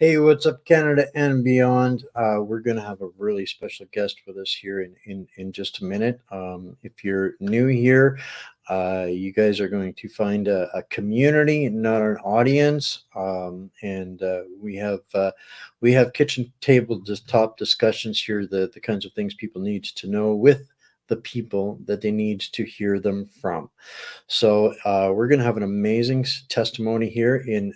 Hey, what's up, Canada and beyond? We're going to have a really special guest with us here in just a minute. If you're new here, you guys are going to find a community, not an audience. And we have kitchen table just top discussions here, the kinds of things people need to know with the people that they need to hear them from. So we're going to have an amazing testimony here in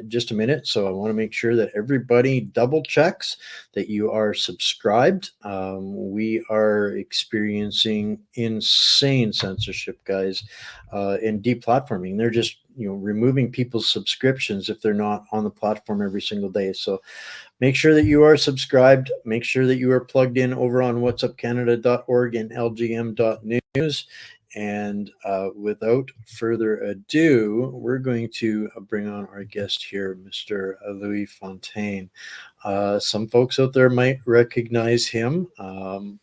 just a minute. So I want to make sure that everybody double checks that you are subscribed. We are experiencing insane censorship, guys, and deplatforming. They're just removing people's subscriptions if they're not on the platform every single day. So make sure that you are subscribed. Make sure that you are plugged in over on whatsupcanada.org and lgm.news. And without further ado, we're going to bring on our guest here, Mr. Louis Fontaine. Some folks out there might recognize him.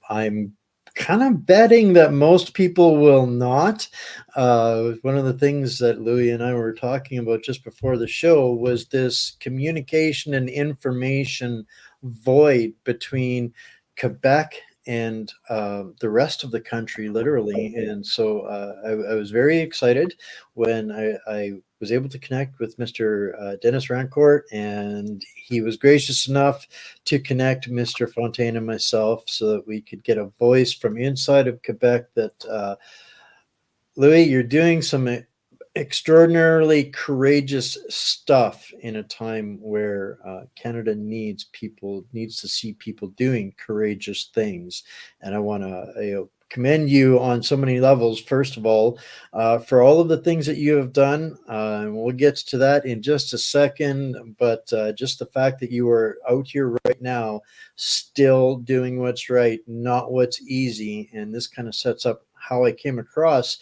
I'm kind of betting that most people will not. One of the things that Louis and I were talking about just before the show was this communication and information void between Quebec and the rest of the country, literally. And so I was very excited when I was able to connect with Mr. Dennis Rancourt, and he was gracious enough to connect Mr. Fontaine and myself so that we could get a voice from inside of Quebec that, Louis, you're doing some extraordinarily courageous stuff in a time where Canada needs to see people doing courageous things. And I want to commend you on so many levels. First of all, for all of the things that you have done, and we'll get to that in just a second, but just the fact that you are out here right now still doing what's right, not what's easy. And this kind of sets up how I came across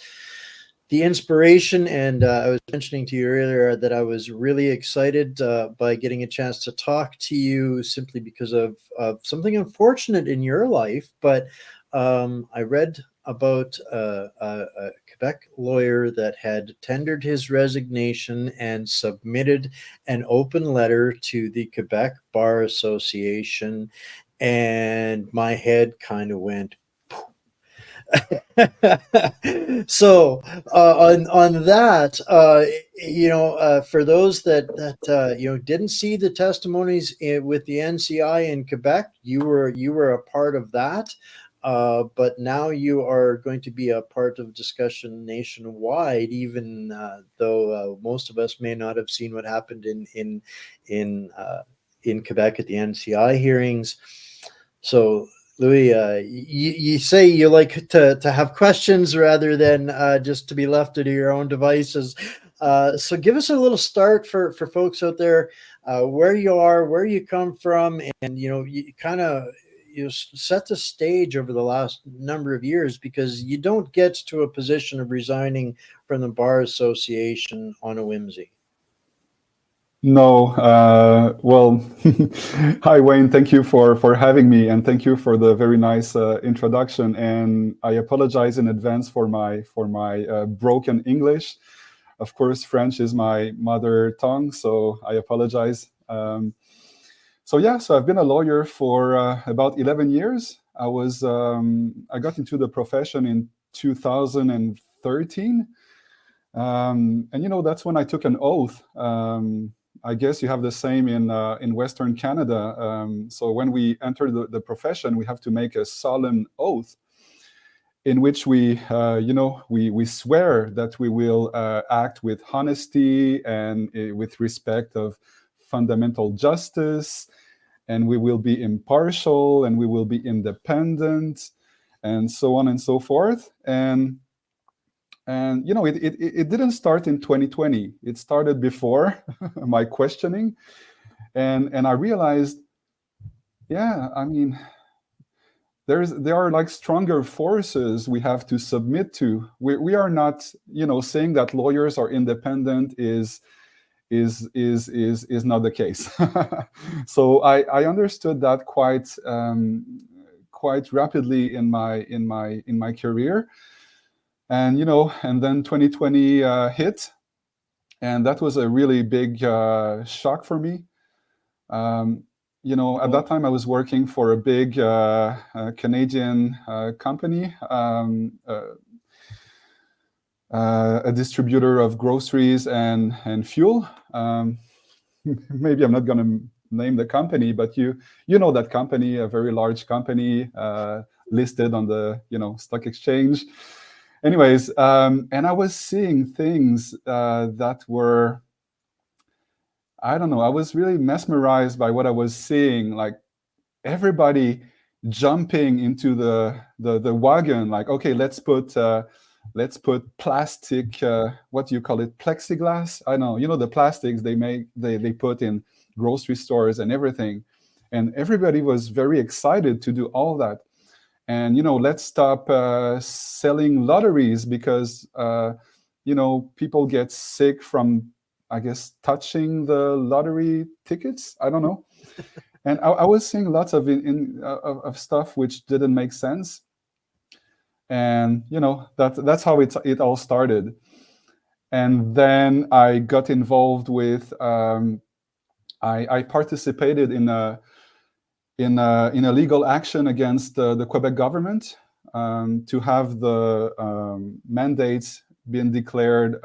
the inspiration. And I was mentioning to you earlier that I was really excited by getting a chance to talk to you simply because of something unfortunate in your life. But I read about a Quebec lawyer that had tendered his resignation and submitted an open letter to the Quebec Bar Association, and my head kind of went so on that, for those that didn't see the testimonies with the NCI in Quebec, you were a part of that. But now you are going to be a part of discussion nationwide, even though most of us may not have seen what happened in Quebec at the NCI hearings. So, Louis, you say you like to have questions rather than just to be left to your own devices. So give us a little start for folks out there, where you are, where you come from, and you kind of set the stage over the last number of years, because you don't get to a position of resigning from the Bar Association on a whimsy. No, well, hi Wayne, thank you for having me, and thank you for the very nice introduction. And I apologize in advance for my broken English. Of course, French is my mother tongue, so I apologize. So I've been a lawyer for about 11 years. I got into the profession in 2013, and that's when I took an oath. I guess you have the same in Western Canada. So when we enter the profession, we have to make a solemn oath in which we swear that we will act with honesty and with respect of fundamental justice, and we will be impartial, and we will be independent, and so on and so forth. And it didn't start in 2020. It started before my questioning, and I realized, I mean, there are like stronger forces we have to submit to. We are not, saying that lawyers are independent is not the case. So I understood that quite rapidly in my career. And and then 2020 hit, and that was a really big shock for me. At that time I was working for a big Canadian company, a distributor of groceries and fuel. Maybe I'm not going to name the company, but you know that company, a very large company, listed on the stock exchange. Anyways, and I was seeing things that were, I don't know, I was really mesmerized by what I was seeing, like everybody jumping into the wagon, like, okay, let's put plastic, what do you call it, plexiglass? I know, the plastics they put in grocery stores and everything. And everybody was very excited to do all that. And, let's stop selling lotteries because, people get sick from, I guess, touching the lottery tickets. I don't know. And I was seeing lots of of stuff which didn't make sense. And, that's how it all started. And then I got involved with, I participated in a legal action against the Quebec government to have the mandates being declared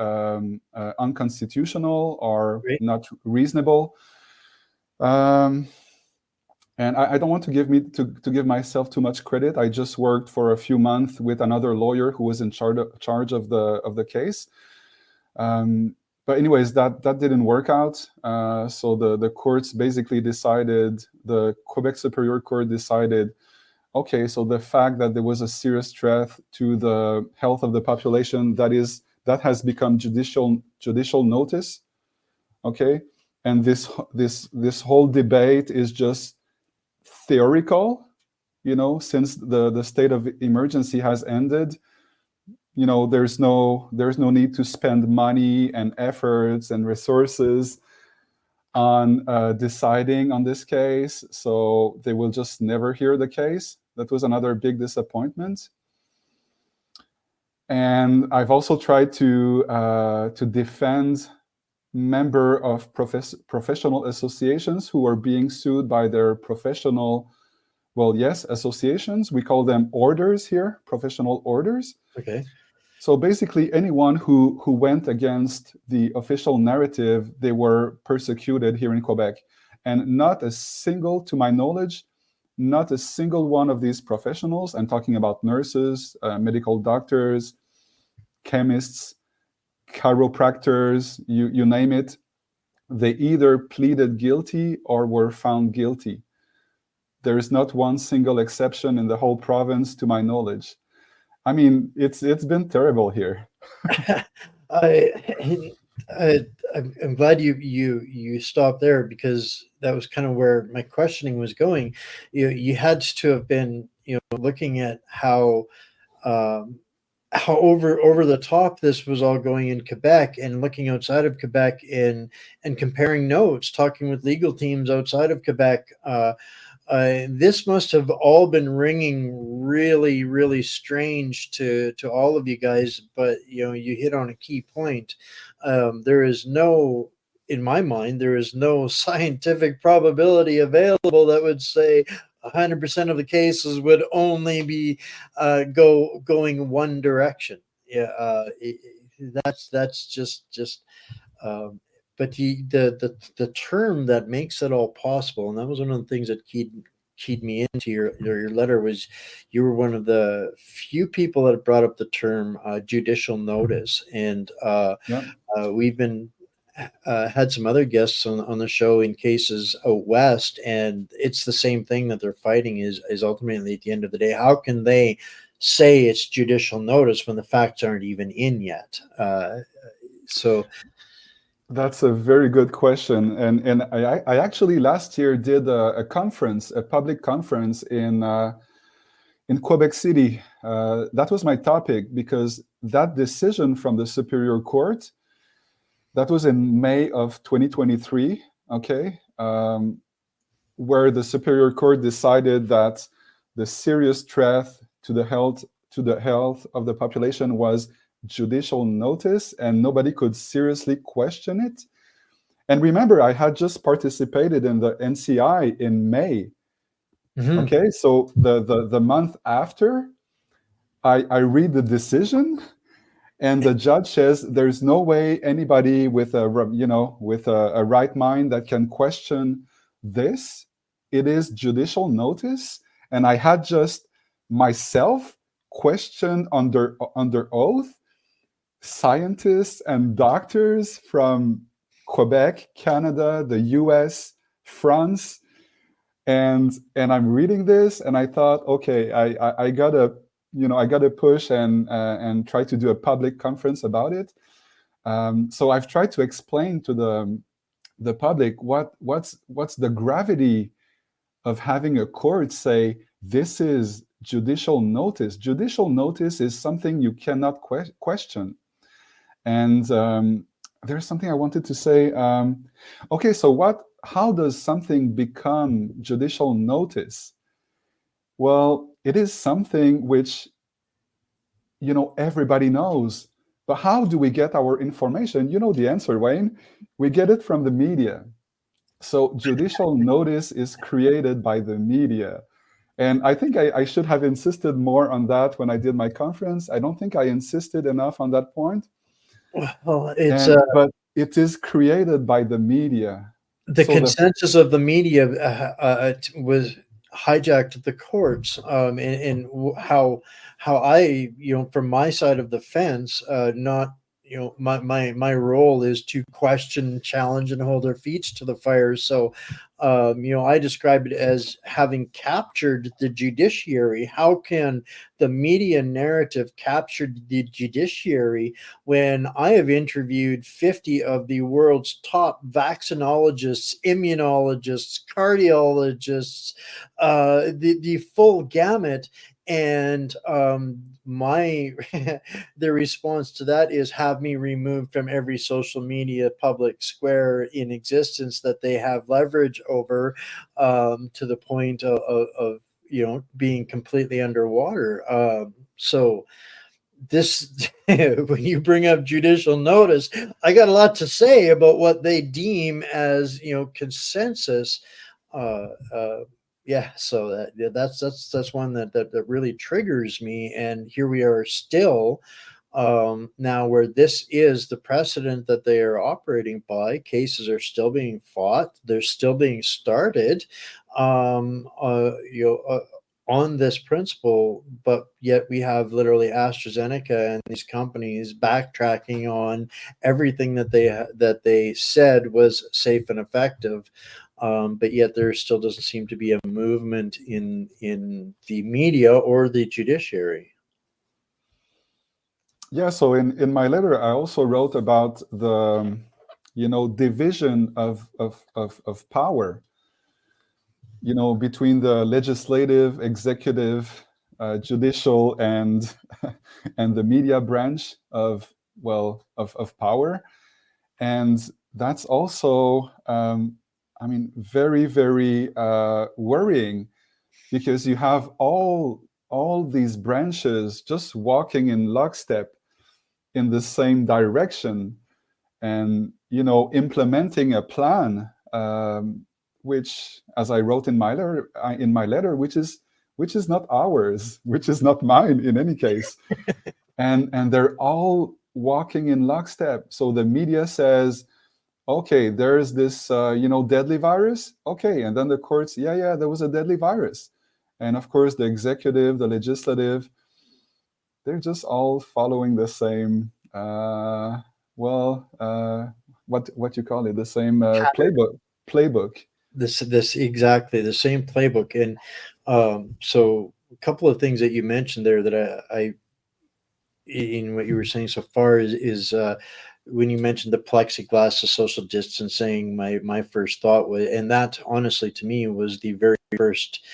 unconstitutional or Great. not reasonable. And I don't want to give myself too much credit. I just worked for a few months with another lawyer who was in charge of the case. But anyways, that didn't work out. So the courts basically decided, the Quebec Superior Court decided, okay, so the fact that there was a serious threat to the health of the population, that has become judicial notice. Okay, and this whole debate is just theoretical, since the state of emergency has ended. There's no need to spend money and efforts and resources on deciding on this case, so they will just never hear the case. That was another big disappointment. And I've also tried to defend member of professional associations who are being sued by their professional, associations. We call them orders here, professional orders. Okay. So basically, anyone who went against the official narrative, they were persecuted here in Quebec. And not a single, to my knowledge, not a single one of these professionals, I'm talking about nurses, medical doctors, chemists, chiropractors, you name it, they either pleaded guilty or were found guilty. There is not one single exception in the whole province, to my knowledge. I mean, it's been terrible here. I'm glad you stopped there, because that was kind of where my questioning was going. You had to have been looking at how over the top this was all going in Quebec, and looking outside of Quebec and comparing notes, talking with legal teams outside of Quebec. This must have all been ringing really, really strange to all of you guys. But you hit on a key point. There is no, in my mind, there is no scientific probability available that would say 100% of the cases would only be going one direction. Yeah, that's just. Um, but the term that makes it all possible, and that was one of the things that keyed me into your letter, was you were one of the few people that brought up the term judicial notice. And Yeah. we've been had some other guests on the show in cases out west, and it's the same thing that they're fighting, is ultimately, at the end of the day, how can they say it's judicial notice when the facts aren't even in yet? So That's a very good question. And I actually last year did a conference, a public conference in Quebec City. That was my topic, because that decision from the Superior Court, that was in May of 2023, okay, where the Superior Court decided that the serious threat to the health of the population was judicial notice, and nobody could seriously question it. And remember, I had just participated in the NCI in May. Mhm. Okay, so the month after, I read the decision, and the judge says there's no way anybody with a right mind that can question this. It is judicial notice, and I had just myself questioned under oath scientists and doctors from Quebec, Canada, the US, France, and I'm reading this, and I thought, okay, I gotta, I gotta push and try to do a public conference about it. So I've tried to explain to the public what's the gravity of having a court say this is judicial notice. Judicial notice is something you cannot question. And there's something I wanted to say. Okay, so how does something become judicial notice? Well, it is something which, everybody knows. But how do we get our information? You know the answer, Wayne. We get it from the media. So judicial notice is created by the media. And I think I should have insisted more on that when I did my conference. I don't think I insisted enough on that point. Well, it's But it is created by the media. the So consensus of the media was hijacked the courts, how I, from my side of the fence, not, my role is to question, challenge, and hold their feet to the fire. So, I describe it as having captured the judiciary. How can the media narrative capture the judiciary when I have interviewed 50 of the world's top vaccinologists, immunologists, cardiologists, the full gamut? And my the response to that is have me removed from every social media public square in existence that they have leverage over, to the point of being completely underwater. So this when you bring up judicial notice, I got a lot to say about what they deem as consensus. uh, uh, yeah, so that's one that really triggers me, and here we are still, now, where this is the precedent that they are operating by. Cases are still being fought, they're still being started, on this principle, but yet we have literally AstraZeneca and these companies backtracking on everything that they said was safe and effective. But yet there still doesn't seem to be a movement in the media or the judiciary. yeah, so in my letter, I also wrote about the division of power, between the legislative, executive, judicial, and and the media branch of power. And that's also, very, very worrying, because you have all these branches just walking in lockstep in the same direction, and implementing a plan, which, as I wrote in my letter, which is not ours, which is not mine in any case. And they're all walking in lockstep. So the media says, okay, there's this deadly virus. Okay, and then the courts, yeah, there was a deadly virus. And of course, the executive, the legislative, they're just all following the same, what you call it, the same playbook. This exactly the same playbook. And so a couple of things that you mentioned there that I in what you were saying so far is when you mentioned the plexiglass, the social distancing, my first thought was, and that honestly to me was the very first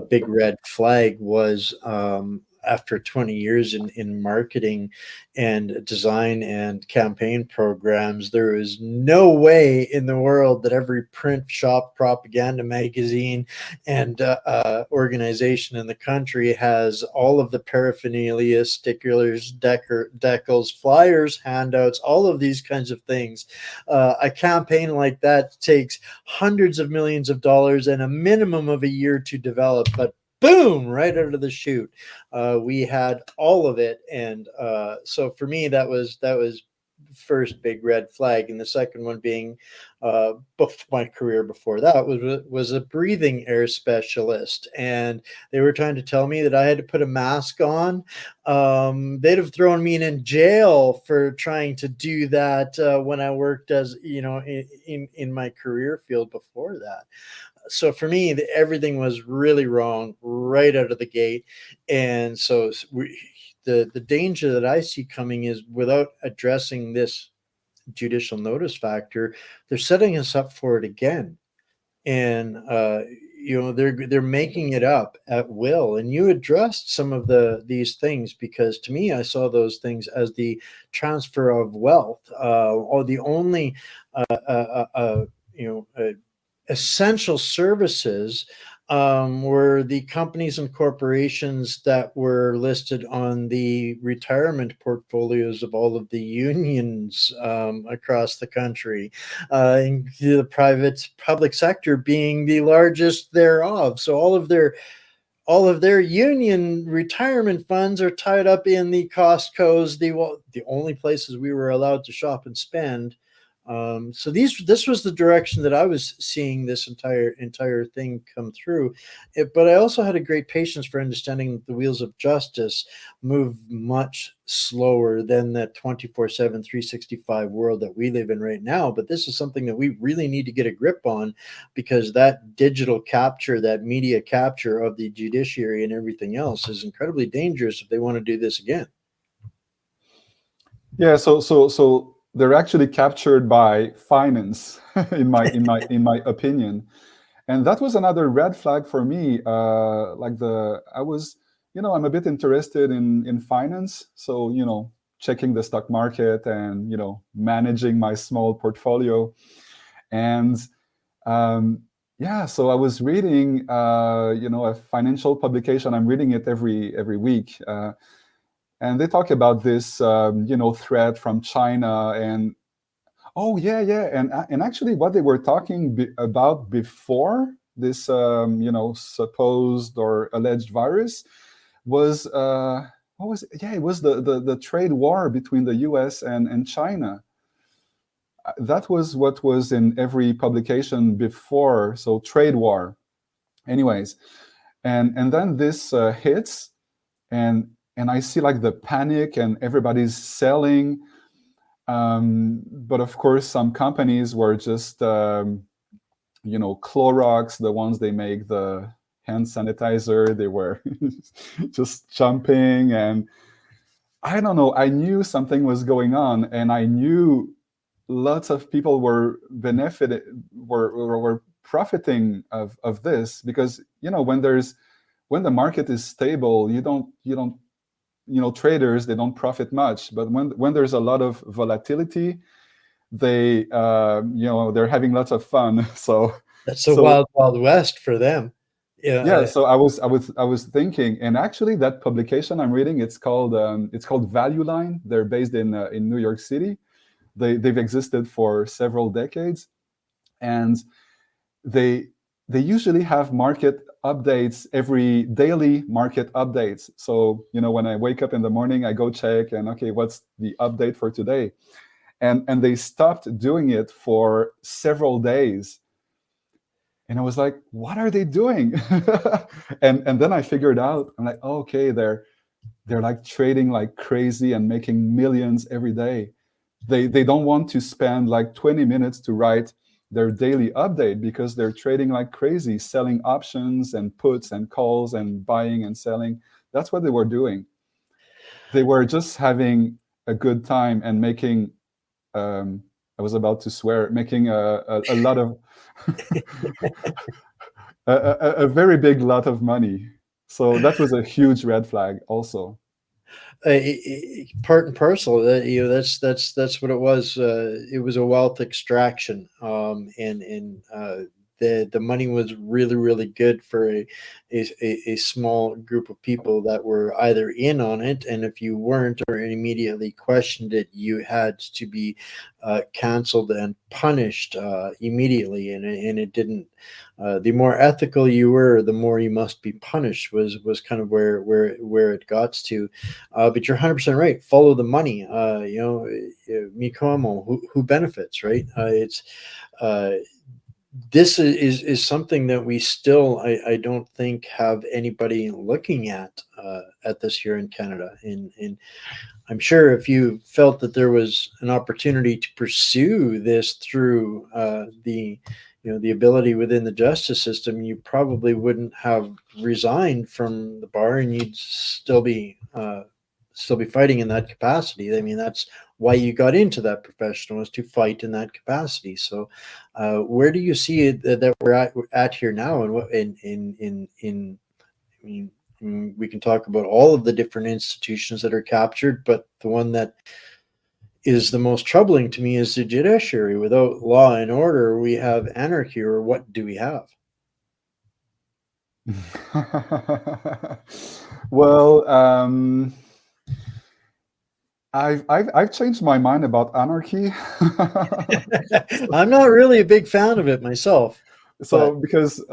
big red flag, was after 20 years in marketing and design and campaign programs, there is no way in the world that every print shop, propaganda magazine, and organization in the country has all of the paraphernalia, stickers, decals, flyers, handouts, all of these kinds of things. A campaign like that takes hundreds of millions of dollars and a minimum of a year to develop, but boom, right out of the chute, we had all of it. And so for me, that was first big red flag, and the second one being my career before that was a breathing air specialist, and they were trying to tell me that I had to put a mask on. They'd have thrown me in jail for trying to do that when I worked as in my career field before that. So for me, everything was really wrong right out of the gate. And so the danger that I see coming is, without addressing this judicial notice factor, they're setting us up for it again. And they're making it up at will. And you addressed some of these things, because to me, I saw those things as the transfer of wealth, or the only you know essential services were the companies and corporations that were listed on the retirement portfolios of all of the unions across the country, and the private public sector being the largest thereof. So all of their union retirement funds are tied up in the Costco's, the only places we were allowed to shop and spend. So this was the direction that I was seeing this entire thing come through. But I also had a great patience for understanding that the wheels of justice move much slower than that 24/7, 365 world that we live in right now. But this is something that we really need to get a grip on, because that digital capture, that media capture of the judiciary and everything else, is incredibly dangerous if they want to do this again. Yeah, so they're actually captured by finance, in my opinion, and that was another red flag for me. I was, I'm a bit interested in finance, so checking the stock market and managing my small portfolio, and yeah, so I was reading a financial publication. I'm reading it every week. And they talk about this, threat from China, and oh yeah, and actually, what they were talking about before this, supposed or alleged virus was what was it? Yeah, it was the trade war between the U.S. and China. That was what was in every publication before. So trade war, anyways, and then this hits, and I see like the panic and everybody's selling. But of course, some companies were just, Clorox, the ones they make the hand sanitizer, they were just jumping. And I don't know, I knew something was going on, and I knew lots of people were were profiting of this, because when the market is stable, traders, they don't profit much. But when there's a lot of volatility, they're having lots of fun. So That's the wild, wild west for them. yeah, so I was thinking, and actually that publication I'm reading, it's called Value Line. They're based in New York City. They've existed for several decades, and they usually have market updates, every daily market updates. So when I wake up in the morning, I go check, and okay, what's the update for today? And they stopped doing it for several days, and I was like, what are they doing? and then I figured out, I'm like, oh, okay, they're like trading like crazy and making millions every day. They don't want to spend like 20 minutes to write their daily update, because they're trading like crazy, selling options and puts and calls and buying and selling. That's what they were doing. They were just having a good time and making, I was about to swear, making a lot of a very big lot of money. So that was a huge red flag also. Part and parcel that that's what it was. It was a wealth extraction, and the money was really good for a small group of people that were either in on it, and if you weren't or immediately questioned it, you had to be canceled and punished immediately, and it didn't. The more ethical you were, the more you must be punished. Was kind of where it got to. But you're 100% right. Follow the money. Mikomo, who benefits, right? It's this is something that we still, I don't think, have anybody looking at this here in Canada. And I'm sure if you felt that there was an opportunity to pursue this through the ability within the justice system, you probably wouldn't have resigned from the bar, and you'd still be fighting in that capacity. I mean, that's why you got into that profession, was to fight in that capacity. So, where do you see it that we're at here now, and what in I mean, we can talk about all of the different institutions that are captured, but the one that is the most troubling to me is the judiciary. Without law and order, we have anarchy, or what do we have? Well, I've changed my mind about anarchy. I'm not really a big fan of it myself, So but because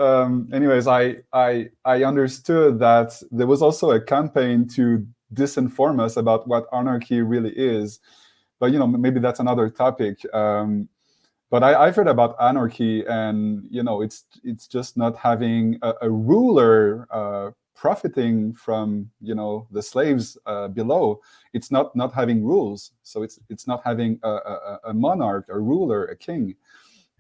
anyways, I understood that there was also a campaign to disinform us about what anarchy really is. But maybe that's another topic. But I've heard about anarchy, and it's just not having a ruler profiting from the slaves below. It's not having rules, so it's not having a monarch, a ruler, a king.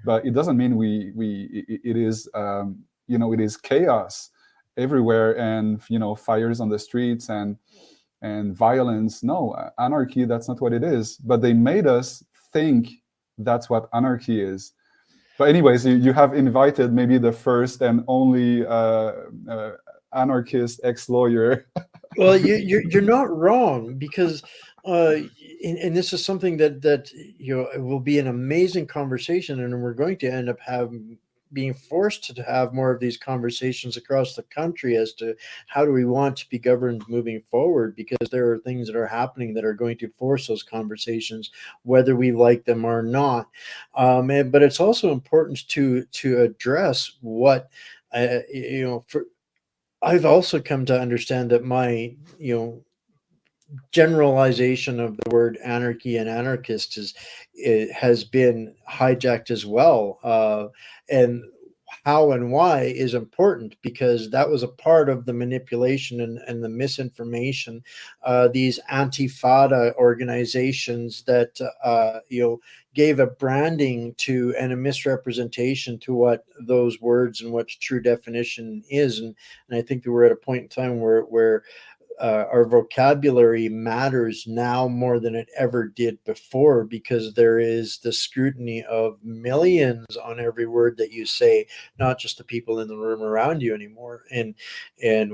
But it doesn't mean it is it is chaos everywhere, and fires on the streets and violence. No, anarchy, that's not what it is. But they made us think that's what anarchy is. But anyways, you have invited maybe the first and only anarchist ex-lawyer. well, you're not wrong, because uh, and this is something that it will be an amazing conversation, and we're going to end up being forced to have more of these conversations across the country as to how do we want to be governed moving forward, because there are things that are happening that are going to force those conversations, whether we like them or not. But it's also important to address what for I've also come to understand that my, generalization of the word anarchy and anarchist it has been hijacked as well. And how and why is important, because that was a part of the manipulation and the misinformation. These antifada organizations that gave a branding to and a misrepresentation to what those words and what true definition is. And I think that we're at a point in time where our vocabulary matters now more than it ever did before, because there is the scrutiny of millions on every word that you say, not just the people in the room around you anymore. And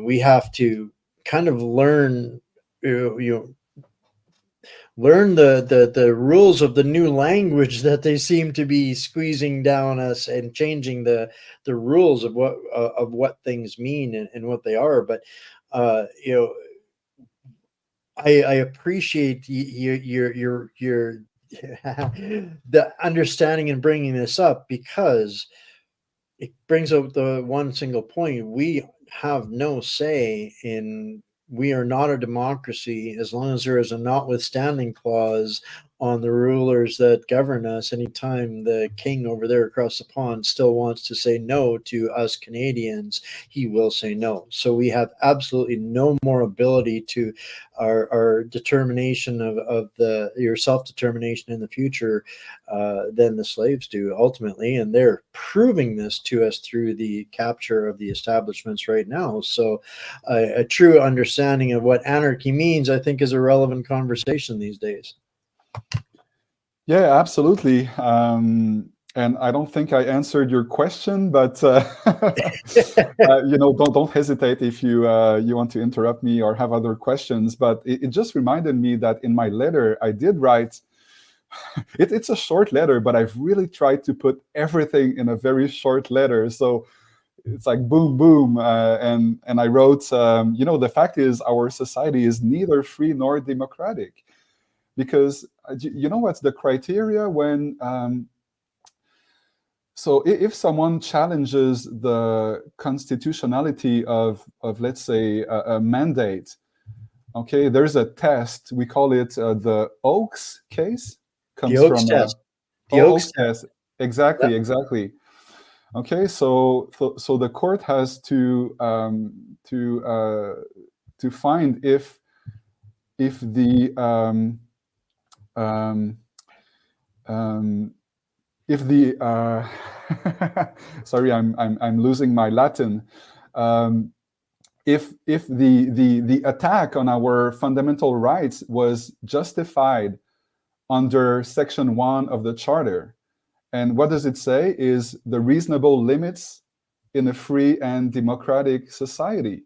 we have to kind of learn, you know learn the rules of the new language that they seem to be squeezing down us, and changing the rules of what things mean, and what they are. But uh you know I appreciate your the understanding and bringing this up, because it brings up the one single point. We have no say in. We are not a democracy as long as there is a notwithstanding clause on the rulers that govern us. Anytime the king over there across the pond still wants to say no to us Canadians, he will say no. So we have absolutely no more ability to our determination of your self-determination in the future than the slaves do ultimately. And they're proving this to us through the capture of the establishments right now. So a true understanding of what anarchy means, I think, is a relevant conversation these days. Yeah, absolutely. And I don't think I answered your question, but don't hesitate if you want to interrupt me or have other questions. But it just reminded me that in my letter I did write. It's a short letter, but I've really tried to put everything in a very short letter. So it's like boom, boom, and I wrote, the fact is our society is neither free nor democratic, because what's the criteria when. So if someone challenges the constitutionality of let's say, a mandate, okay, there's a test. We call it the Oakes case. The Comes Oaks from test. The Oaks Oakes test. test. Exactly, exactly. Okay, so the court has to find if the um, um, if the sorry, I'm losing my Latin. If the attack on our fundamental rights was justified under Section 1 of the Charter. And what does it say is the reasonable limits in a free and democratic society.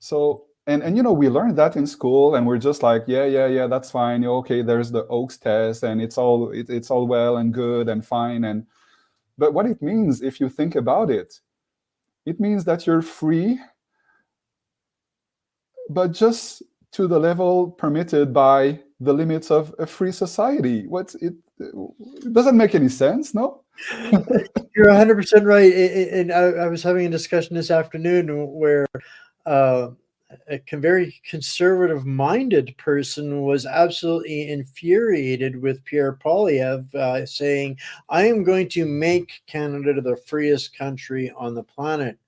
So, and we learned that in school, and we're just like, yeah, that's fine. Okay, there's the Oakes test, and it's all well and good and fine. But what it means, if you think about it, it means that you're free, but just to the level permitted by the limits of a free society. It doesn't make any sense, no? You're 100% right. And I was having a discussion this afternoon where a very conservative-minded person was absolutely infuriated with Pierre Poilievre saying, "I am going to make Canada the freest country on the planet."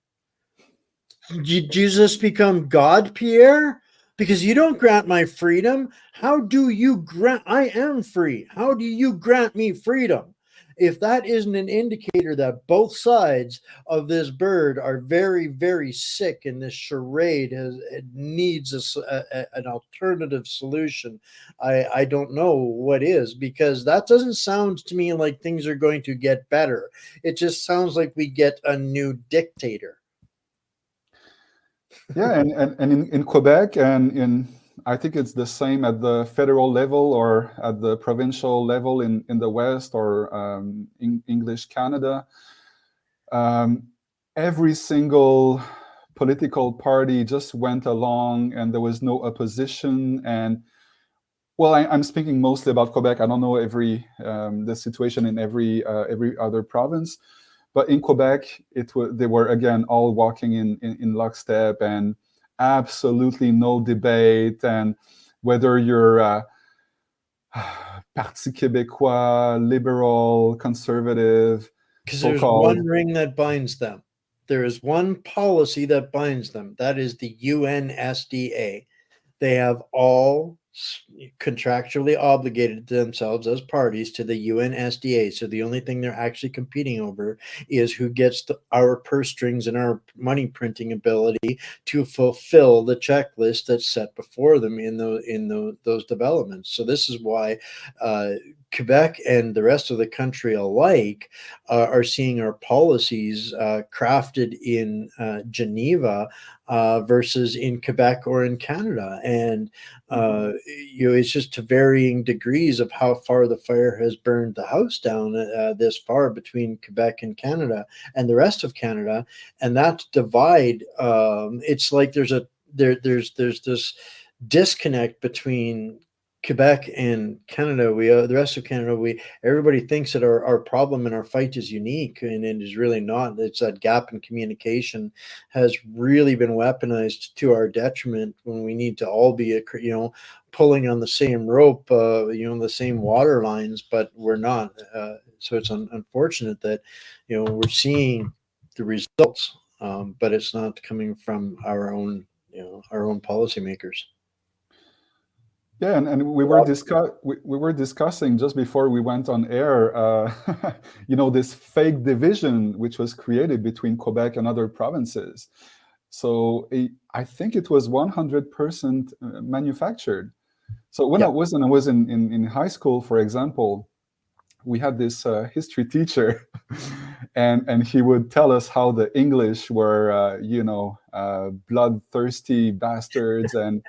Did Jesus become God, Pierre? Because you don't grant my freedom. How do you grant? I am free. How do you grant me freedom? If that isn't an indicator that both sides of this bird are very, very sick, and this charade it needs an alternative solution, I don't know what is, because that doesn't sound to me like things are going to get better. It just sounds like we get a new dictator. Yeah, and in Quebec, and I think it's the same at the federal level or at the provincial level in the West, or in English Canada. Um, every single political party just went along, and there was no opposition. And well, I'm speaking mostly about Quebec. I don't know the situation in every other province. But in Quebec, they were again all walking in lockstep, and absolutely no debate. And whether you're Parti Québécois, liberal, conservative, Because there's so-called. one ring that binds them. There is one policy that binds them. That is the UNSDA. They have all contractually obligated themselves as parties to the UNSDA. So the only thing they're actually competing over is who gets our purse strings and our money printing ability to fulfill the checklist that's set before them in those developments. So this is why Quebec and the rest of the country alike are seeing our policies crafted in Geneva versus in Quebec or in Canada. And it's just to varying degrees of how far the fire has burned the house down this far between Quebec and Canada and the rest of Canada. And that divide, it's like there's this disconnect between Quebec and Canada. The rest of Canada, everybody thinks that our problem and our fight is unique, and it is really not. It's that gap in communication has really been weaponized to our detriment, when we need to all be pulling on the same rope, the same water lines, but we're not. So it's unfortunate that we're seeing the results, but it's not coming from our own policymakers. Yeah, and we were discussing just before we went on air, this fake division which was created between Quebec and other provinces. So I think it was 100% manufactured. So when I was in high school, for example, we had this history teacher, and he would tell us how the English were, bloodthirsty bastards, and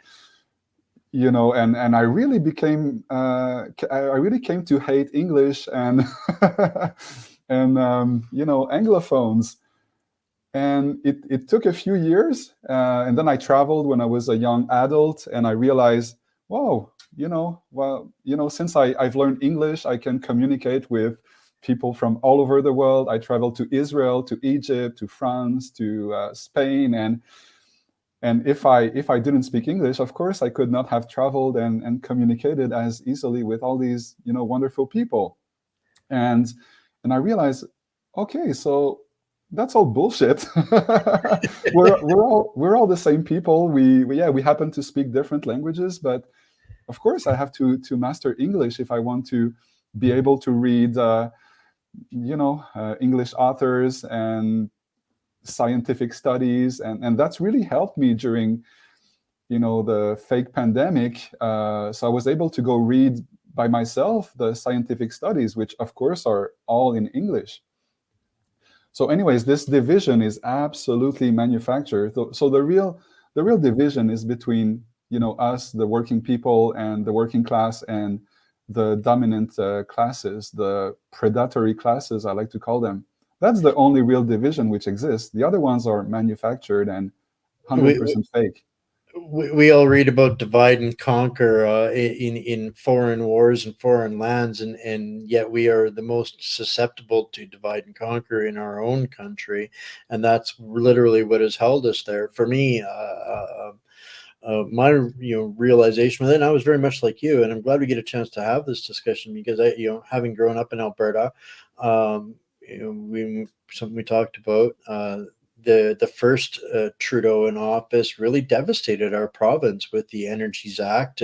and I really became, I really came to hate English and and Anglophones. And it took a few years, and then I traveled when I was a young adult, and I realized, wow, since I've learned English, I can communicate with people from all over the world. I traveled to Israel, to Egypt, to France, to Spain, and if I didn't speak English, of course, I could not have traveled and communicated as easily with all these wonderful people. And I realized, okay, so that's all bullshit. we're all the same people. We happen to speak different languages, but of course I have to master English if I want to be able to read English authors and scientific studies, and that's really helped me during the fake pandemic. So I was able to go read by myself the scientific studies, which of course are all in English. So anyways, this division is absolutely manufactured. So the real division is between us, the working people, and the working class, and the dominant classes, the predatory classes, I like to call them. That's the only real division which exists. The other ones are manufactured and 100% fake. We all read about divide and conquer in foreign wars and foreign lands, and yet we are the most susceptible to divide and conquer in our own country, and that's literally what has held us there. For me, my realization with it, and I was very much like you, and I'm glad we get a chance to have this discussion, because I having grown up in Alberta, something we talked about. The first Trudeau in office really devastated our province with the Energies Act,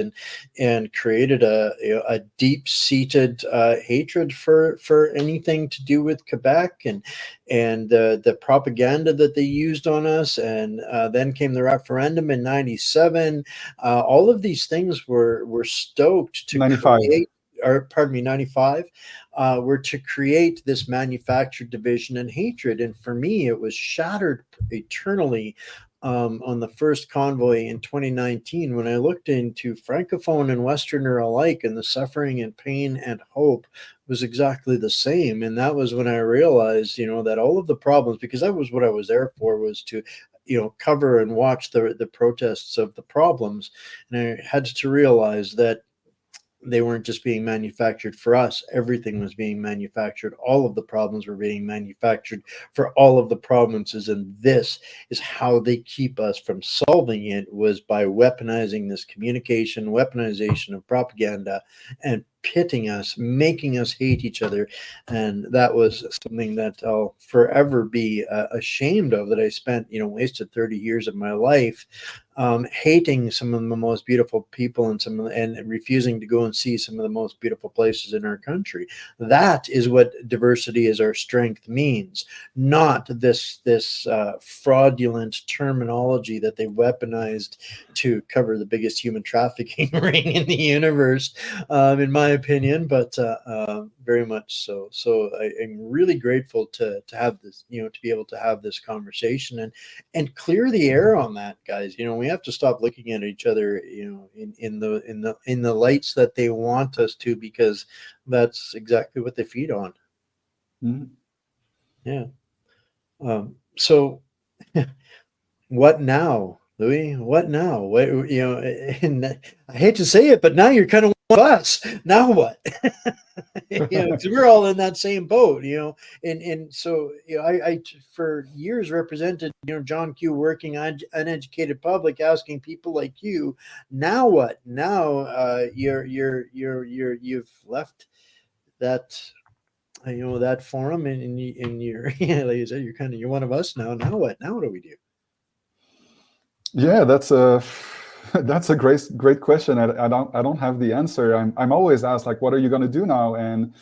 and created a deep-seated hatred for anything to do with Quebec, and the propaganda that they used on us. And then came the referendum in '97. All of these things were stoked to 95. create, or pardon me, 95, were to create this manufactured division and hatred. And for me, it was shattered eternally on the first convoy in 2019, when I looked into Francophone and Westerner alike, and the suffering and pain and hope was exactly the same. And that was when I realized, that all of the problems, because that was what I was there for, was to cover and watch the protests of the problems. And I had to realize that they weren't just being manufactured for us. Everything was being manufactured. All of the problems were being manufactured for all of the provinces. And this is how they keep us from solving it, was by weaponizing this communication, weaponization of propaganda, and pitting us, making us hate each other. And that was something that I'll forever be ashamed of, that I spent, wasted 30 years of my life hating some of the most beautiful people, and refusing to go and see some of the most beautiful places in our country. That is what diversity as our strength means, not this fraudulent terminology that they weaponized to cover the biggest human trafficking ring in the universe, in my opinion. But very much so. So I'm really grateful to have this, to be able to have this conversation and clear the air on that, guys. We have to stop looking at each other, in the lights that they want us to, because that's exactly what they feed on. Mm-hmm. Yeah. So what now, Louis? What now? What, and I hate to say it, but now you're kind of one of us. Now what? Because we're all in that same boat, and so I for years represented John Q, working uneducated public, asking people like you, now what? Now you've left that that forum, and you're like you said, you're one of us now. Now what? Now what do we do? Yeah, that's a great question. I don't have the answer. I'm always asked, like, what are you going to do now? And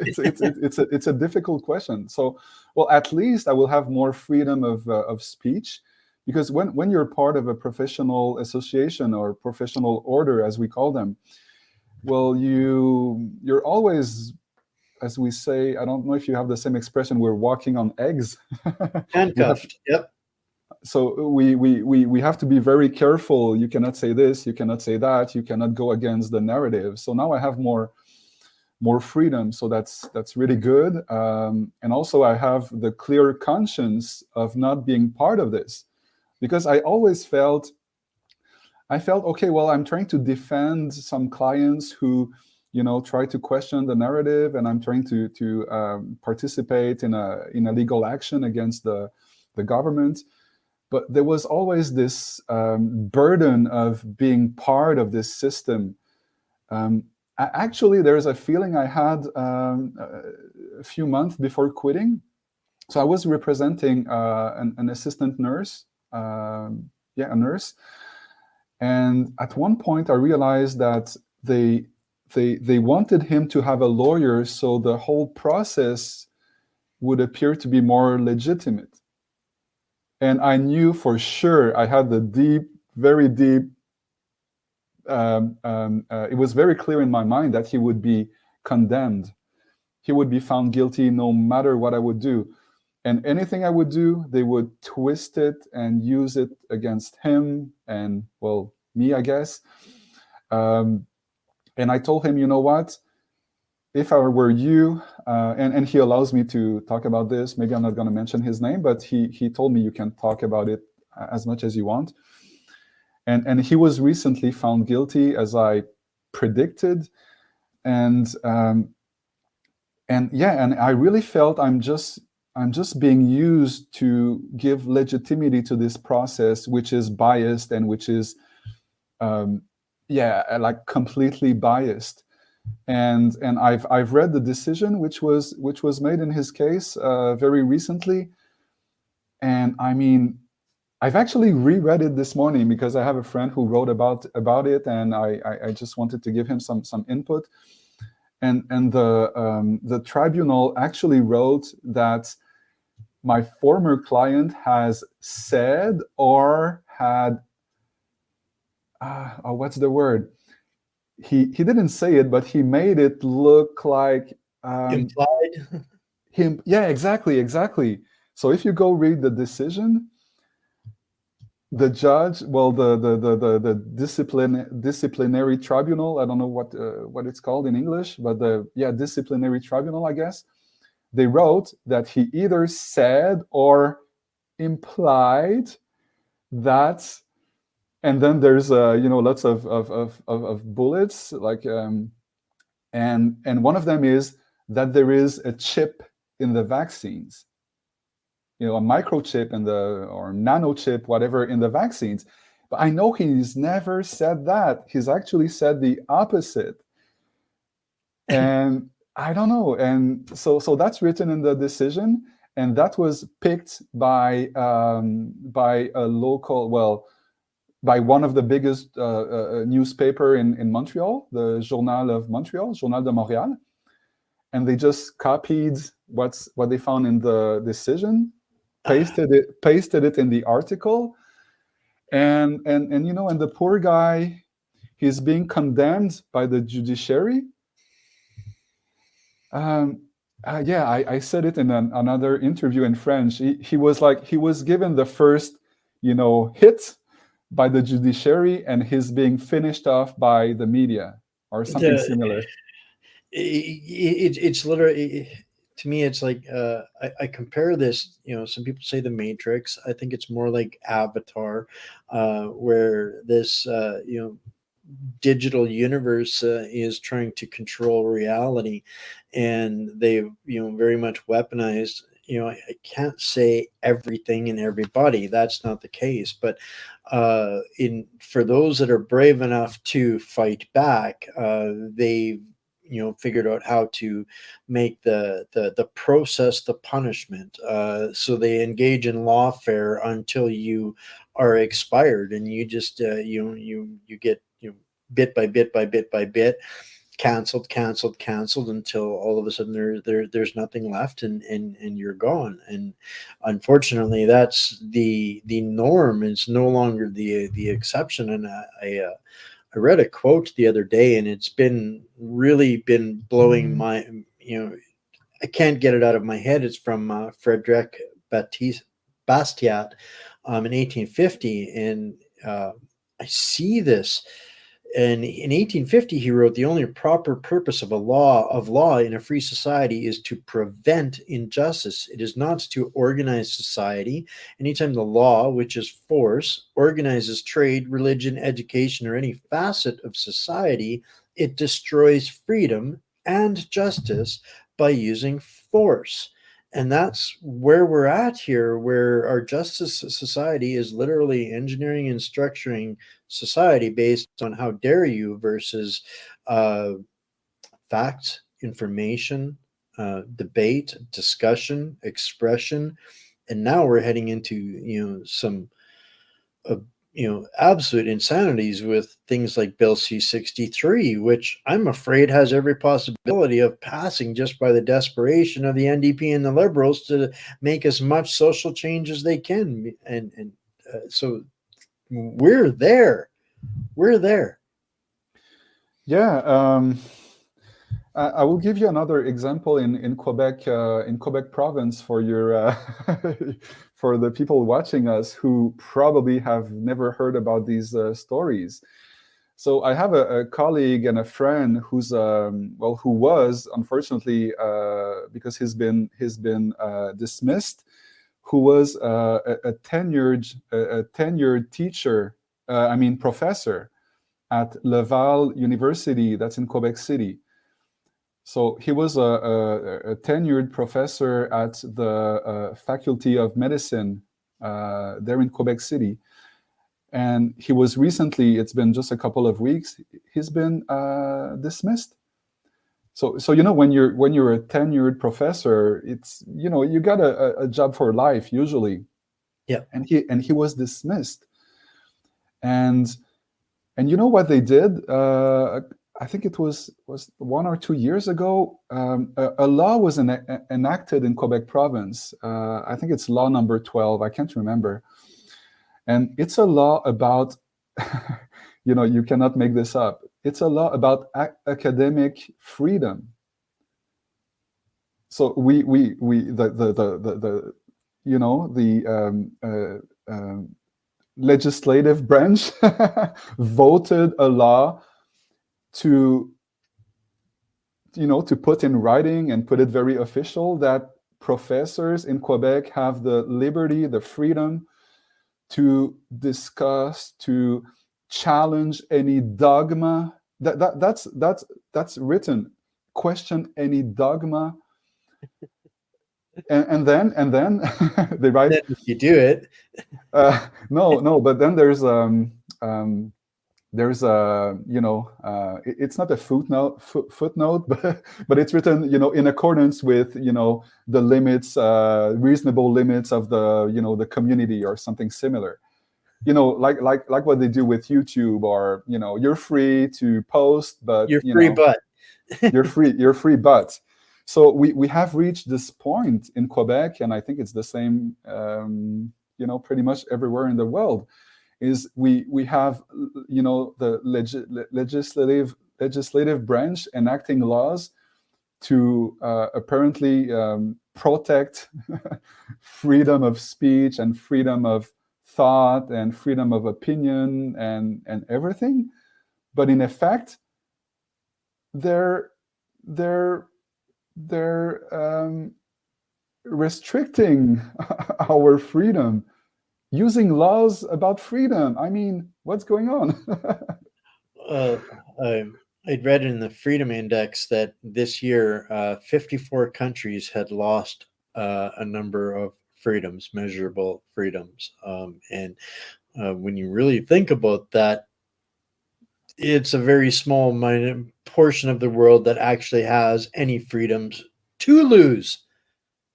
it's a difficult question. So, well, at least I will have more freedom of speech, because when you're part of a professional association or professional order, as we call them, well, you're always, as we say, I don't know if you have the same expression, we're walking on eggs. We have, Handcuffed. Yep. so we have to be very careful. You cannot say this, you cannot say that, you cannot go against the narrative. So now I have more freedom, so that's really good. And also I have the clear conscience of not being part of this, because I always felt, okay, well, I'm trying to defend some clients who, try to question the narrative, and I'm trying to participate in a legal action against the government. But there was always this burden of being part of this system. Actually, there's a feeling I had a few months before quitting. So I was representing an assistant nurse, a nurse. And at one point, I realized that they wanted him to have a lawyer, so the whole process would appear to be more legitimate. And I knew for sure, I had the very deep, it was very clear in my mind that he would be condemned. He would be found guilty no matter what I would do. And anything I would do, they would twist it and use it against him and, well, me, I guess. And I told him, you know what? If I were you, and he allows me to talk about this, maybe I'm not going to mention his name, but he told me you can talk about it as much as you want. And he was recently found guilty, as I predicted. And I really felt I'm just being used to give legitimacy to this process, which is biased and which is, like completely biased. And I've read the decision which was made in his case very recently, and I mean, I've actually reread it this morning because I have a friend who wrote about it, and I just wanted to give him some input. And the tribunal actually wrote that my former client has said or had, what's the word? He didn't say it, but he made it look like Implied. him. Yeah, exactly. So if you go read the decision, the judge, well, the disciplinary tribunal, I don't know what it's called in English, but disciplinary tribunal, I guess, they wrote that he either said or implied that, and then there's lots of bullets, like, and one of them is that there is a chip in the vaccines, a microchip or nanochip, whatever, in the vaccines. But I know he's never said that. He's actually said the opposite. And I don't know. And so that's written in the decision, and that was picked by a local, well, by one of the biggest newspaper in Montreal, the Journal of Montreal, Journal de Montréal. And they just copied what they found in the decision, pasted it in the article, and the poor guy, he's being condemned by the judiciary. I said it in another interview in French. He was given the first, hit by the judiciary, and he's being finished off by the media or something similar. It's literally, to me, it's like, I compare this, some people say the Matrix. I think it's more like Avatar, where this digital universe is trying to control reality, and they've very much weaponized. I can't say everything in everybody. That's not the case, but in for those that are brave enough to fight back, they've figured out how to make the process the punishment. So they engage in lawfare until you are expired, and you just you get bit by bit by bit by bit, canceled until all of a sudden there's nothing left, and you're gone. And unfortunately, that's the norm. It's no longer the exception. And I I read a quote the other day, and it's really been blowing my, I can't get it out of my head. It's from Frederick Bastiat in 1850, and I see this. And in 1850, he wrote, "The only proper purpose of law in a free society is to prevent injustice. It is not to organize society. Anytime the law, which is force, organizes trade, religion, education, or any facet of society, it destroys freedom and justice by using force." And that's where we're at here, where our justice society is literally engineering and structuring society based on how dare you versus uh, facts, information, debate, discussion, expression. And now we're heading into some uh, absolute insanities with things like Bill C-63, which I'm afraid has every possibility of passing just by the desperation of the NDP and the Liberals to make as much social change as they can. And so we're there. We're there. Yeah, I will give you another example in Quebec province for your for the people watching us who probably have never heard about these stories. So I have a colleague and a friend who's who was unfortunately because he's been dismissed, who was a tenured teacher, professor at Laval University, that's in Quebec City. So he was a tenured professor at the Faculty of Medicine there in Quebec City. And he was recently, it's been just a couple of weeks, he's been dismissed. So when you're a tenured professor, it's you got a job for life usually. Yeah. And he was dismissed. And you know what they did? I think it was 1 or 2 years ago. A law was enacted in Quebec province. I think it's law number 12. I can't remember. And it's a law about, you cannot make this up. It's a law about academic freedom. So the legislative branch voted a law to put in writing and put it very official that professors in Quebec have the liberty, the freedom to discuss, to challenge any dogma. That's written. Question any dogma. And then they write. Then if you do it. No, but then there's it's not a footnote, but it's written, in accordance with, the limits, reasonable limits of the community or something similar. Like what they do with YouTube, or, you're free to post, but You're free, but you're free, but. So we have reached this point in Quebec, and I think it's the same, pretty much everywhere in the world. Is we have the legislative branch enacting laws to apparently protect freedom of speech and freedom of thought and freedom of opinion and everything, but in effect they're restricting our freedom, using laws about freedom. I mean, what's going on? I'd read in the Freedom Index that this year 54 countries had lost a number of freedoms, measurable freedoms. And when you really think about that, it's a very small portion of the world that actually has any freedoms to lose.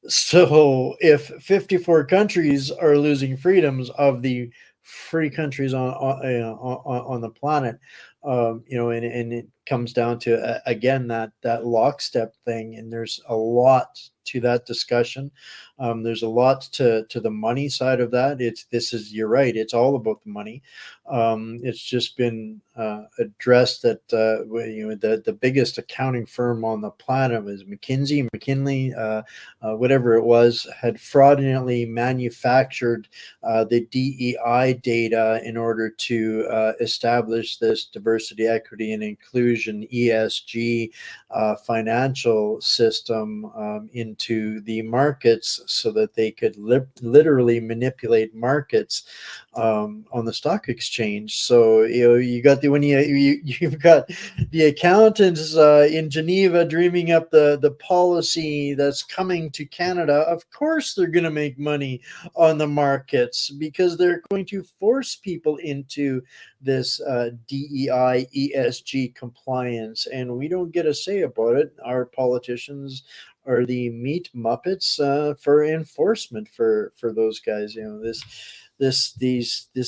So if 54 countries are losing freedoms of the free countries on the planet, and it comes down to again that lockstep thing, and there's a lot to that discussion. There's a lot to the money side of that. You're right, it's all about the money. It's just been addressed that the biggest accounting firm on the planet was McKinsey, whatever it was, had fraudulently manufactured the DEI data in order to establish this diversity, equity, and inclusion (ESG) financial system into the markets, so that they could literally manipulate markets on the stock exchange. So you got you've got the accountants in Geneva dreaming up the policy that's coming to Canada. Of course, they're going to make money on the markets, because they're going to force people into this DEI ESG compliance, and we don't get a say about it. Our politicians are the meat muppets for enforcement for those guys. This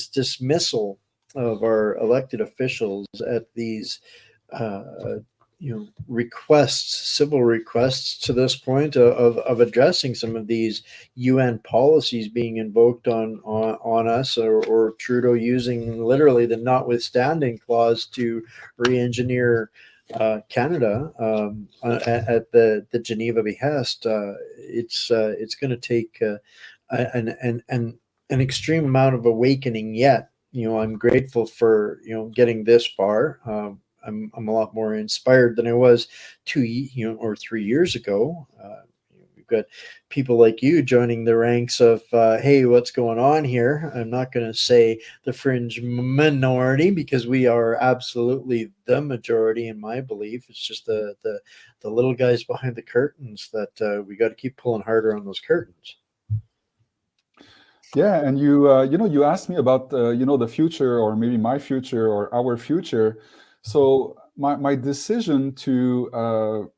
dismissal of our elected officials at these requests, civil requests, to this point of addressing some of these UN policies being invoked on us, or Trudeau using literally the notwithstanding clause to re-engineer Canada at the Geneva behest. It's going to take an extreme amount of awakening yet. I'm grateful for getting this far. I'm a lot more inspired than I was 2 or 3 years ago. We've got people like you joining the ranks of, hey, what's going on here? I'm not going to say the fringe minority, because we are absolutely the majority in my belief. It's just the little guys behind the curtains that we got to keep pulling harder on those curtains. Yeah, and you asked me about the future, or maybe my future or our future. So my decision to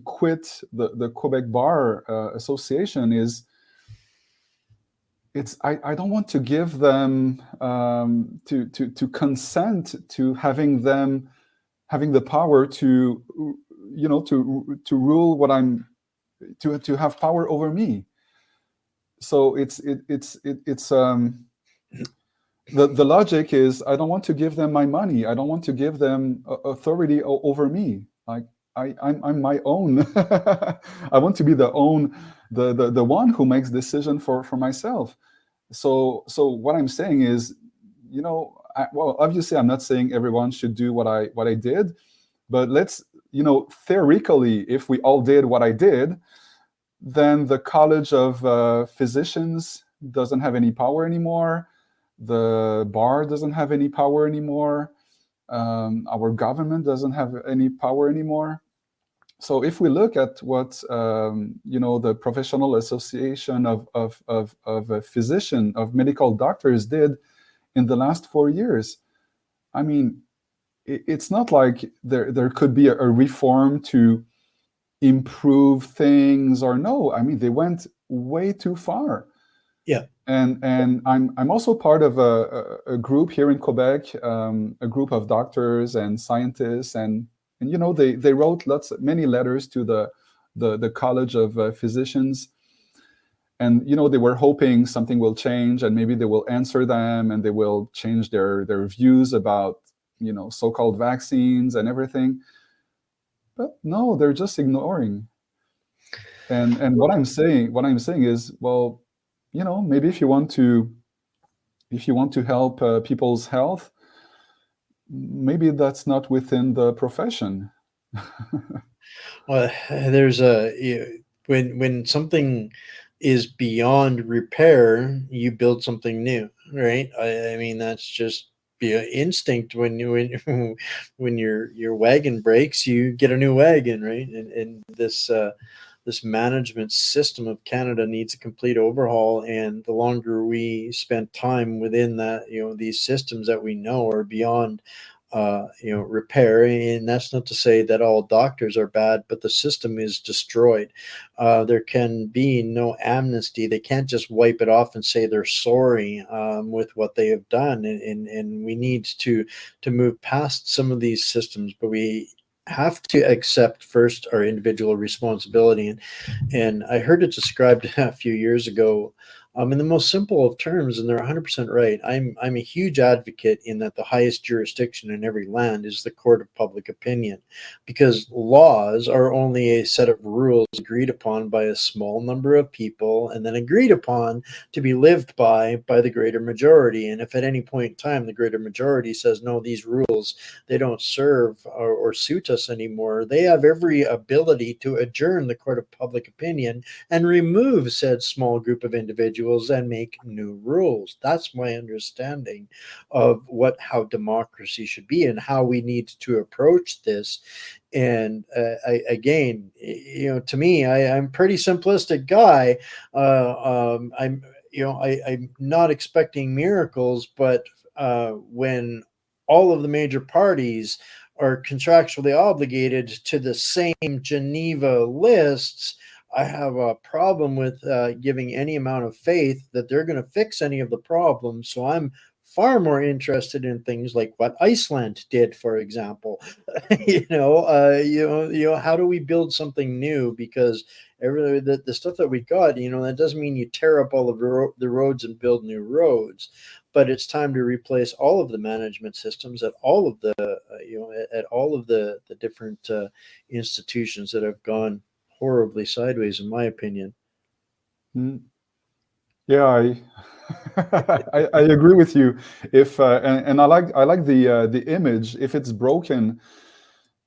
quit the Quebec Bar Association is, I don't want to give them to consent to having the power to rule what I'm to have power over me. So the logic is, I don't want to give them my money. I don't want to give them authority over me. Like I'm my own. I want to be the one who makes decision for myself. So what I'm saying is, well, obviously I'm not saying everyone should do what I did, but let's, theoretically, if we all did what I did, then the College of Physicians doesn't have any power anymore. The bar doesn't have any power anymore. Our government doesn't have any power anymore. So if we look at what the Professional Association of Physicians, of medical doctors, did in the last 4 years, I mean, it's not like there could be a reform to improve things, or no. I mean, they went way too far. Yeah. And I'm also part of a group here in Quebec, a group of doctors and scientists, and they wrote many letters to the College of Physicians, and they were hoping something will change, and maybe they will answer them, and they will change their views about so-called vaccines and everything. But no, they're just ignoring. And what I'm saying is, well, maybe if you want to help people's health, maybe that's not within the profession. Well, there's when something is beyond repair, you build something new, right? I mean, that's just instinct. When your wagon breaks, you get a new wagon, right? And this management system of Canada needs a complete overhaul. And the longer we spend time within that, these systems that we know are beyond repair. And that's not to say that all doctors are bad, but the system is destroyed. There can be no amnesty. They can't just wipe it off and say they're sorry with what they have done. And we need to move past some of these systems, but we have to accept first our individual responsibility. And I heard it described a few years ago in the most simple of terms, and they're 100% right. I'm a huge advocate in that the highest jurisdiction in every land is the court of public opinion, because laws are only a set of rules agreed upon by a small number of people and then agreed upon to be lived by the greater majority. And if at any point in time the greater majority says, no, these rules, they don't serve or suit us anymore, they have every ability to adjourn the court of public opinion and remove said small group of individuals and make new rules. That's my understanding of how democracy should be and how we need to approach this. And again, to me, I'm a pretty simplistic guy. I'm not expecting miracles, but when all of the major parties are contractually obligated to the same Geneva lists, I have a problem with giving any amount of faith that they're going to fix any of the problems. So I'm far more interested in things like what Iceland did, for example. How do we build something new? Because the stuff that we got, that doesn't mean you tear up all of the roads and build new roads, but it's time to replace all of the management systems at all of the different institutions that have gone horribly sideways, in my opinion. Mm. Yeah, I agree with you. If and I like the image. If it's broken,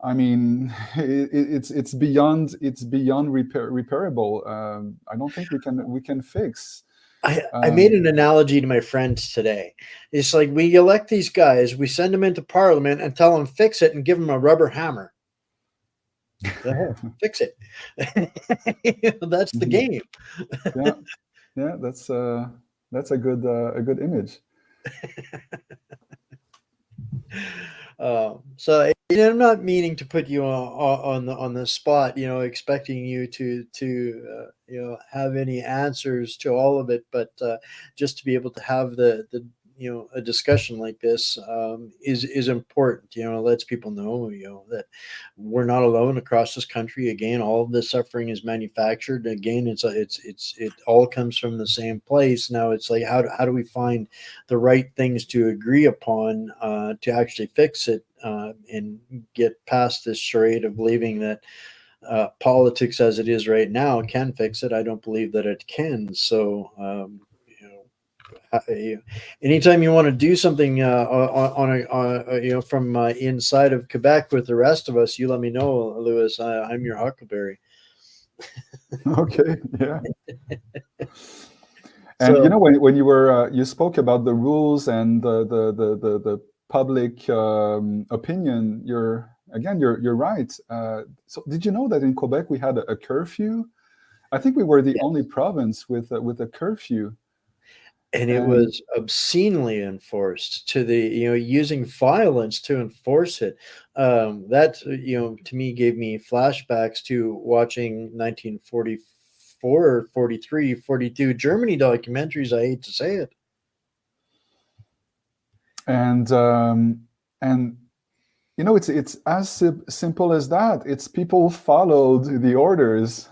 I mean, it's beyond repairable. I don't think we can fix. I made an analogy to my friends today. It's like we elect these guys, we send them into parliament and tell them fix it and give them a rubber hammer. Fix it. That's the Mhm. game. Yeah, yeah, that's a good image. So I'm not meaning to put you on the spot, expecting you to have any answers to all of it, but just to be able to have the a discussion like this is important. Lets people know that we're not alone across this country. Again, all of this suffering is manufactured. Again, it all comes from the same place. Now it's like how do we find the right things to agree upon to actually fix it and get past this charade of believing that politics as it is right now can fix it. I don't believe that it can. So, anytime you want to do something from inside of Quebec with the rest of us, you let me know, Louis. I'm your huckleberry. Okay, yeah. And So when you spoke about the rules and the public opinion, you're right. So did you know that in Quebec we had a curfew? I think we were the only yes. province with a curfew. And it And was obscenely enforced to the using violence to enforce it. That to me gave me flashbacks to watching 1944, 43, 42 Germany documentaries. I hate to say it. and and it's as simple as that. It's people followed the orders.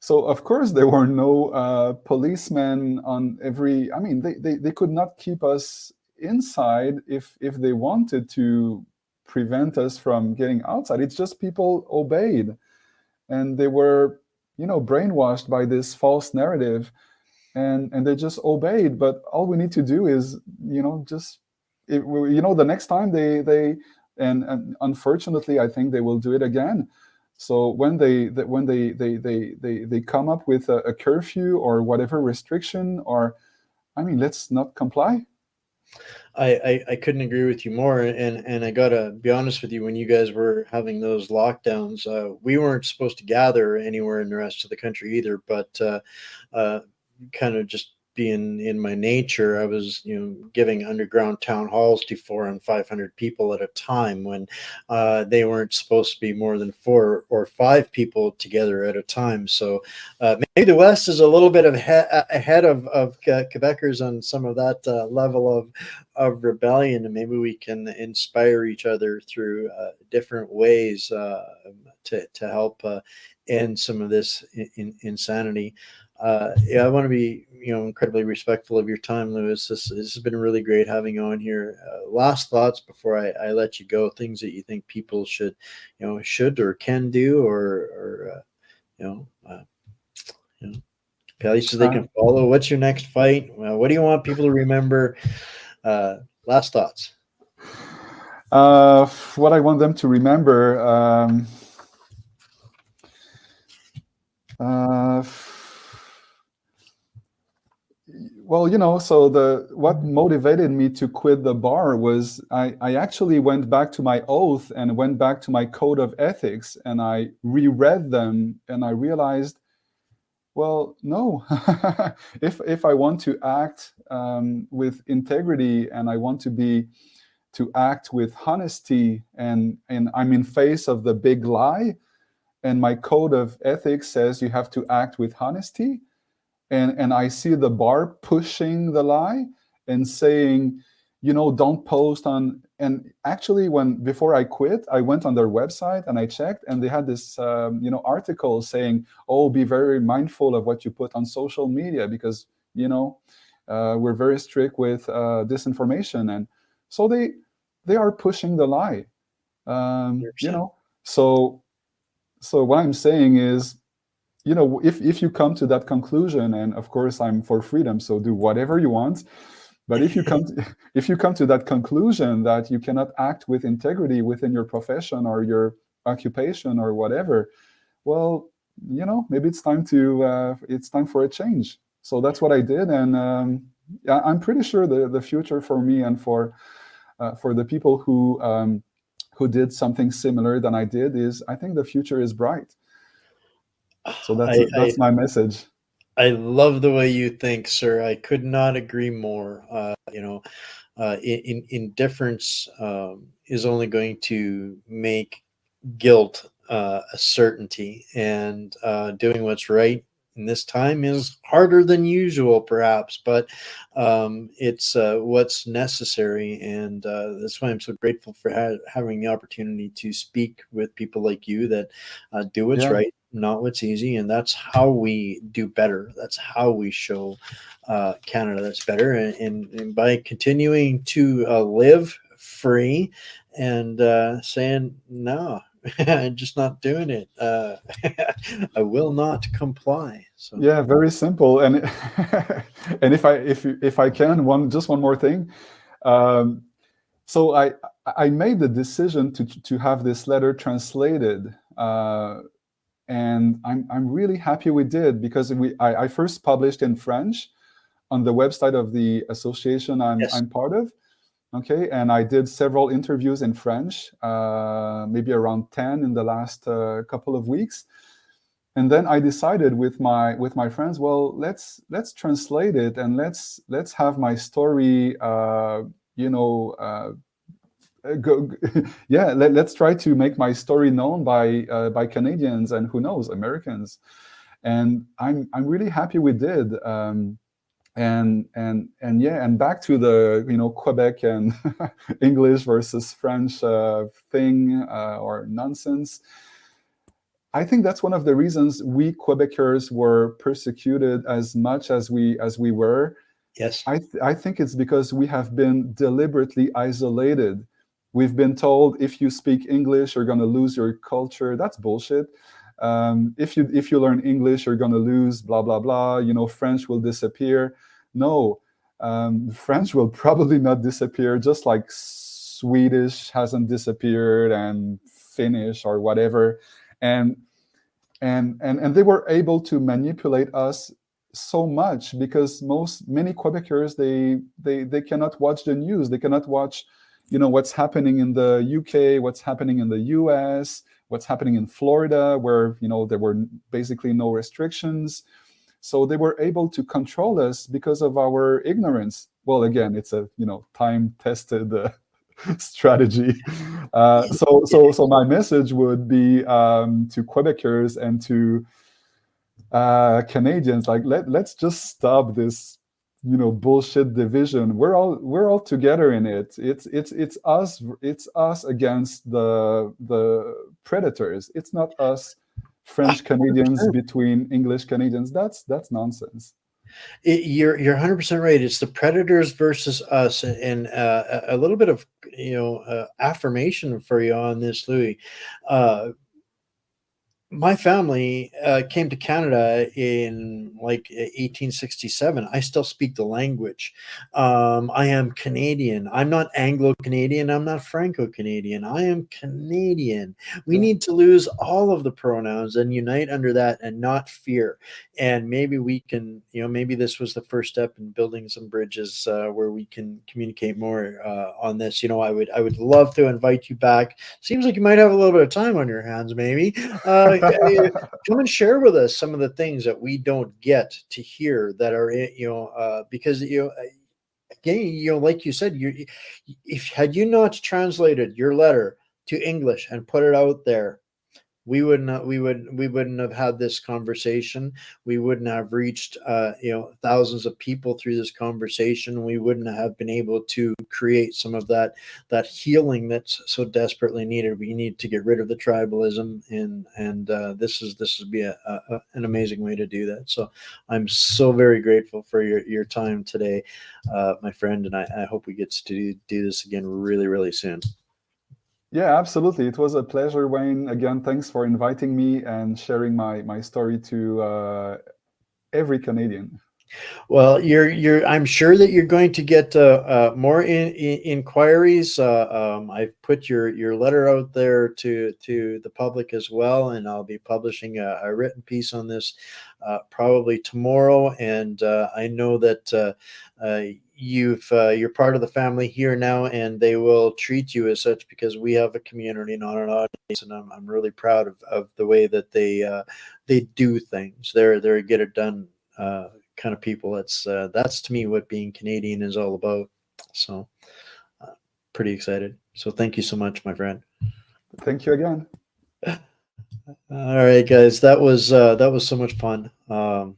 So of course there were no policemen on every. I mean, they could not keep us inside if they wanted to prevent us from getting outside. It's just people obeyed, and they were brainwashed by this false narrative, and they just obeyed. But all we need to do is just the next time they and unfortunately I think they will do it again. So when they come up with a curfew or whatever restriction, or I mean, let's not comply. I couldn't agree with you more. And I gotta be honest with you, when you guys were having those lockdowns, we weren't supposed to gather anywhere in the rest of the country either, but kind of just being in my nature, I was, giving underground town halls to 400 and 500 people at a time when they weren't supposed to be more than 4 or 5 people together at a time. So maybe the West is a little bit ahead of Quebecers on some of that level of rebellion, and maybe we can inspire each other through different ways to help end some of this insanity. Yeah, I want to be, incredibly respectful of your time, Louis. This has been really great having you on here. Last thoughts before I let you go. Things that you think people should or can do, or you know, uh, you know, places they Uh, can follow. What's your next fight? What do you want people to remember? Last thoughts. what I want them to remember. Uh, well, so what motivated me to quit the bar was I actually went back to my oath and went back to my code of ethics, and I reread them, and I realized, well, no. If I want to act with integrity, and I want to act with honesty, and I'm in face of the big lie, and my code of ethics says you have to act with honesty, and I see the bar pushing the lie and saying, don't post on. And actually, before I quit, I went on their website and I checked, and they had this article saying, oh, be very mindful of what you put on social media, because we're very strict with disinformation. And so they are pushing the lie. So what I'm saying is, if you come to that conclusion, and of course I'm for freedom, so do whatever you want, but if you come to that conclusion that you cannot act with integrity within your profession or your occupation or whatever, well, maybe it's time for a change. So that's what I did, and I'm pretty sure the future for me and for the people who did something similar than I did is, I think the future is bright. So that's my message. I love the way you think, sir. I could not agree more. Indifference is only going to make guilt a certainty, and doing what's right in this time is harder than usual, perhaps, but it's what's necessary, and that's why I'm so grateful for having the opportunity to speak with people like you that do what's Yeah. right, not what's easy, and that's how we do better. That's how we show Canada that's better, and by continuing to live free and saying no. I'm just not doing it. I will not comply. So Yeah, very simple. And and if I can, one more thing. Um, so I made the decision to have this letter translated, and I'm really happy we did, because I first published in French on the website of the association yes, I'm part of. Okay, and I did several interviews in French, maybe around 10 in the last couple of weeks. And then I decided with my friends, well, let's translate it, and let's have my story, you know, go, yeah, let's try to make my story known by Canadians, and who knows, Americans. And I'm really happy we did. And yeah, and back to the Quebec and English versus French thing, or nonsense. I think that's one of the reasons we Quebecers were persecuted as much as we were. yes, I think it's because we have been deliberately isolated. We've been told, if you speak English, you're going to lose your culture. That's bullshit. If you learn English, you're going to lose blah blah blah. French will disappear. No, French will probably not disappear. Just like Swedish hasn't disappeared, and Finnish or whatever, and and they were able to manipulate us so much, because many Quebecers, they cannot watch the news. They cannot watch what's happening in the UK, what's happening in the US, what's happening in Florida, where there were basically no restrictions. So they were able to control us because of our ignorance. Well, again, it's a time-tested strategy. So my message would be to Quebecers and to Canadians, like let's just stop this bullshit division. We're all together in it. It's us against the predators. It's not us French Canadians between English Canadians. That's nonsense. You're 100% right. It's the predators versus us, and a little bit of affirmation for you on this, Louis. My family came to Canada in like 1867. I still speak the language. I am Canadian. I'm not Anglo-Canadian. I'm not Franco-Canadian. I am Canadian. We need to lose all of the pronouns and unite under that and not fear. And maybe we can, maybe this was the first step in building some bridges where we can communicate more on this. I would love to invite you back. Seems like you might have a little bit of time on your hands, maybe. Come and share with us some of the things that we don't get to hear that are because again, like you said, if had you not translated your letter to English and put it out there, we wouldn't have had this conversation. We wouldn't have reached thousands of people through this conversation. We wouldn't have been able to create some of that healing that's so desperately needed. We need to get rid of the tribalism, and this would be an amazing way to do that. So I'm so very grateful for your time today, my friend, and I hope we get to do this again really, really soon. Yeah, absolutely. It was a pleasure, Wayne. Again, thanks for inviting me and sharing my story to every Canadian. Well, I'm sure that you're going to get more inquiries. I've put your letter out there to the public as well, and I'll be publishing a written piece on this probably tomorrow. And I know that you're part of the family here now, and they will treat you as such because we have a community, not an audience, and I'm really proud of the way that they do things. They're a get it done kind of people. That's to me what being Canadian is all about. So pretty excited. So thank you so much, my friend. Thank you again. All right, guys, that was so much fun. I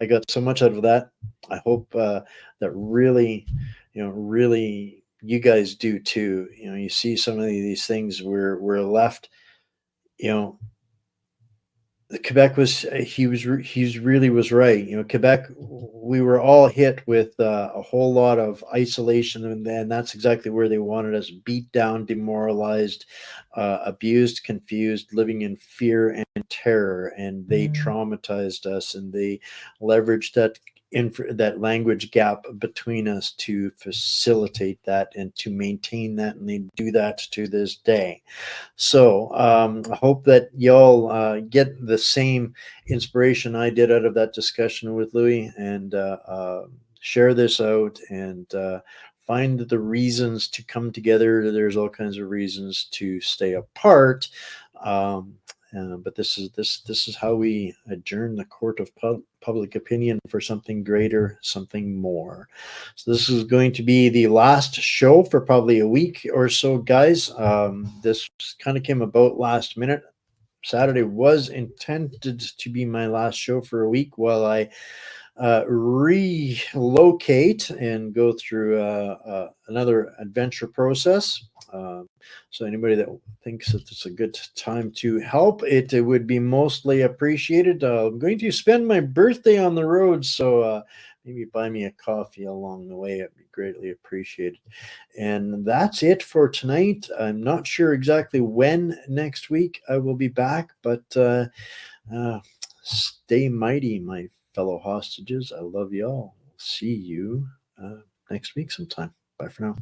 got so much out of that. I hope that really you guys do too. You see some of these things where we're left, Quebec he's really was right. Quebec, we were all hit with a whole lot of isolation, and then that's exactly where they wanted us: beat down, demoralized, abused, confused, living in fear and terror. And they traumatized us, and they leveraged that language gap between us to facilitate that and to maintain that, and they do that to this day. So I hope that y'all get the same inspiration I did out of that discussion with Louis, and share this out, and find the reasons to come together. There's all kinds of reasons to stay apart. But this is how we adjourn the court of public opinion for something greater, something more. So this is going to be the last show for probably a week or so, guys. This kind of came about last minute. Saturday was intended to be my last show for a week while I relocate and go through another adventure process. So anybody that thinks that it's a good time to help, it would be mostly appreciated. I'm going to spend my birthday on the road, so maybe buy me a coffee along the way. It'd be greatly appreciated. And that's it for tonight. I'm not sure exactly when next week I will be back, but stay mighty, my fellow hostages. I love y'all. See you next week sometime. Bye for now.